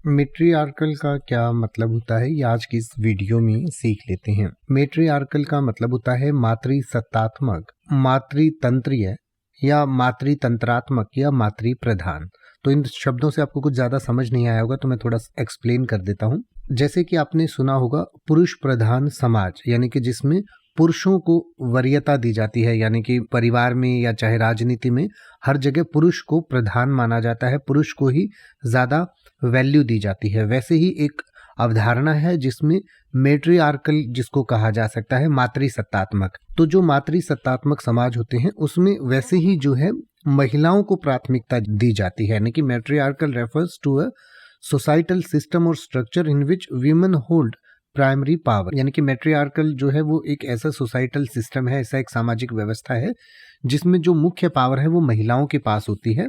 Matriarchal का क्या मतलब होता है, ये आज की इस वीडियो में सीख लेते हैं। मेट्रियार्कल का मतलब होता है मातृसत्तात्मक, मातृतंत्रीय या मातृतंत्रात्मक या मातृ प्रधान। तो इन शब्दों से आपको कुछ ज्यादा समझ नहीं आया होगा, तो मैं थोड़ा एक्सप्लेन कर देता हूँ। जैसे कि आपने सुना होगा पुरुष प्रधान समाज, यानी कि जिसमें पुरुषों को वरीयता दी जाती है, यानी कि परिवार में या चाहे राजनीति में हर जगह पुरुष को प्रधान माना जाता है, पुरुष को ही ज्यादा वैल्यू दी जाती है। वैसे ही एक अवधारणा है जिसमें मेट्रियार्कल जिसको कहा जा सकता है मातृसत्तात्मक। तो जो मातृसत्तात्मक समाज होते हैं उसमें वैसे ही जो है महिलाओं को प्राथमिकता दी जाती है, यानी कि matriarchal refers to a societal system और structure in which women hold primary power. यानी कि मैट्रियार्कल जो है वो एक ऐसा सोसाइटल सिस्टम है, ऐसा एक सामाजिक व्यवस्था है जिसमें जो मुख्य पावर है वो महिलाओं के पास होती है।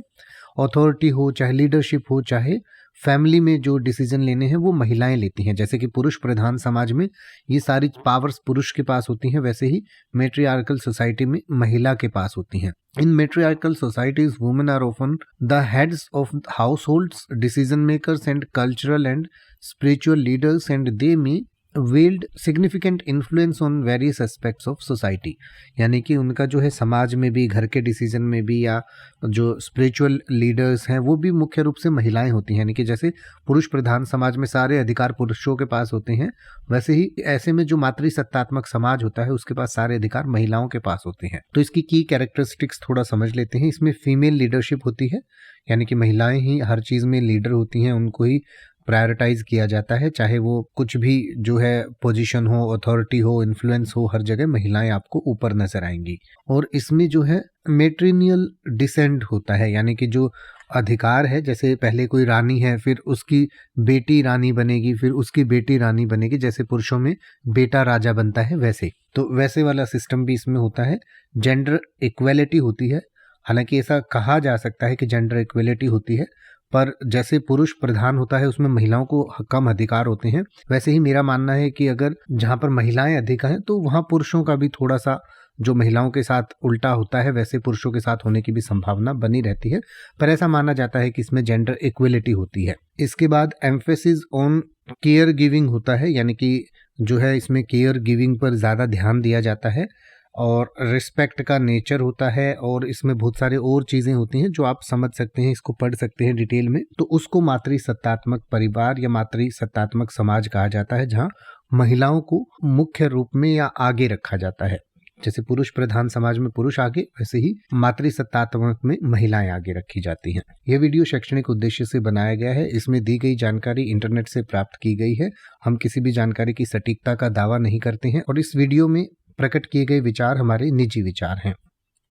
अथॉरिटी हो, चाहे लीडरशिप हो, चाहे फैमिली में जो डिसीजन लेने हैं वो महिलाएं लेती हैं। जैसे कि पुरुष प्रधान समाज में ये सारी पावर्स पुरुष के पास होती हैं, वैसे ही मैट्रियार्कल सोसाइटी में महिला के पास होती हैं। In matriarchal societies women are often the heads of households, decision makers and cultural and spiritual leaders, and they may wield significant influence on various aspects of society। यानी कि उनका जो है समाज में भी, घर के डिसीजन में भी, या जो स्पिरिचुअल लीडर्स हैं वो भी मुख्य रूप से महिलाएं होती हैं। यानी कि जैसे पुरुष प्रधान समाज में सारे अधिकार पुरुषों के पास होते हैं, वैसे ही ऐसे में जो मातृसत्तात्मक समाज होता है उसके पास सारे अधिकार महिलाओं के पास होते हैं। तो इसकी की कैरेक्टरिस्टिक्स थोड़ा समझ लेते हैं। इसमें फीमेल लीडरशिप होती है, यानी कि महिलाएं ही हर चीज में लीडर होती हैं, उनको ही प्रायोरिटाइज किया जाता है। चाहे वो कुछ भी जो है पोजीशन हो, अथॉरिटी हो, इन्फ्लुएंस हो, हर जगह महिलाएं आपको ऊपर नजर आएंगी। और इसमें जो है मेट्रिनियल डिसेंड होता है, यानी कि जो अधिकार है, जैसे पहले कोई रानी है, फिर उसकी बेटी रानी बनेगी, फिर उसकी बेटी रानी बनेगी। जैसे पुरुषों में बेटा राजा बनता है, वैसे तो वैसे वाला सिस्टम भी इसमें होता है। जेंडर इक्वेलिटी होती है, हालांकि ऐसा कहा जा सकता है कि जेंडर इक्वेलिटी होती है, पर जैसे पुरुष प्रधान होता है उसमें महिलाओं को कम अधिकार होते हैं, वैसे ही मेरा मानना है कि अगर जहां पर महिलाएं अधिक हैं तो वहां पुरुषों का भी थोड़ा सा जो महिलाओं के साथ उल्टा होता है वैसे पुरुषों के साथ होने की भी संभावना बनी रहती है। पर ऐसा माना जाता है कि इसमें जेंडर इक्वेलिटी होती है। इसके बाद एम्फेसिस ऑन केयर गिविंग होता है, यानी कि जो है इसमें केयर गिविंग पर ज्यादा ध्यान दिया जाता है, और रिस्पेक्ट का नेचर होता है, और इसमें बहुत सारे और चीजें होती हैं जो आप समझ सकते हैं, इसको पढ़ सकते हैं डिटेल में। तो उसको मातृसत्तात्मक परिवार या मातृसत्तात्मक समाज कहा जाता है, जहां महिलाओं को मुख्य रूप में या आगे रखा जाता है। जैसे पुरुष प्रधान समाज में पुरुष आगे, वैसे ही मातृसत्तात्मक में महिलाएं आगे रखी जाती हैं। यह वीडियो शैक्षणिक उद्देश्य से बनाया गया है। इसमें दी गई जानकारी इंटरनेट से प्राप्त की गई है। हम किसी भी जानकारी की सटीकता का दावा नहीं करते हैं, और इस वीडियो में प्रकट किए गए विचार हमारे निजी विचार हैं।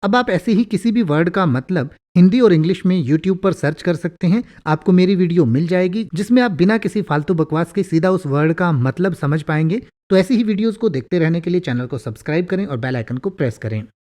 अब आप ऐसे ही किसी भी वर्ड का मतलब हिंदी और इंग्लिश में YouTube पर सर्च कर सकते हैं। आपको मेरी वीडियो मिल जाएगी जिसमें आप बिना किसी फालतू बकवास के सीधा उस वर्ड का मतलब समझ पाएंगे। तो ऐसी ही वीडियोस को देखते रहने के लिए चैनल को सब्सक्राइब करें और बेल आइकन को प्रेस करें।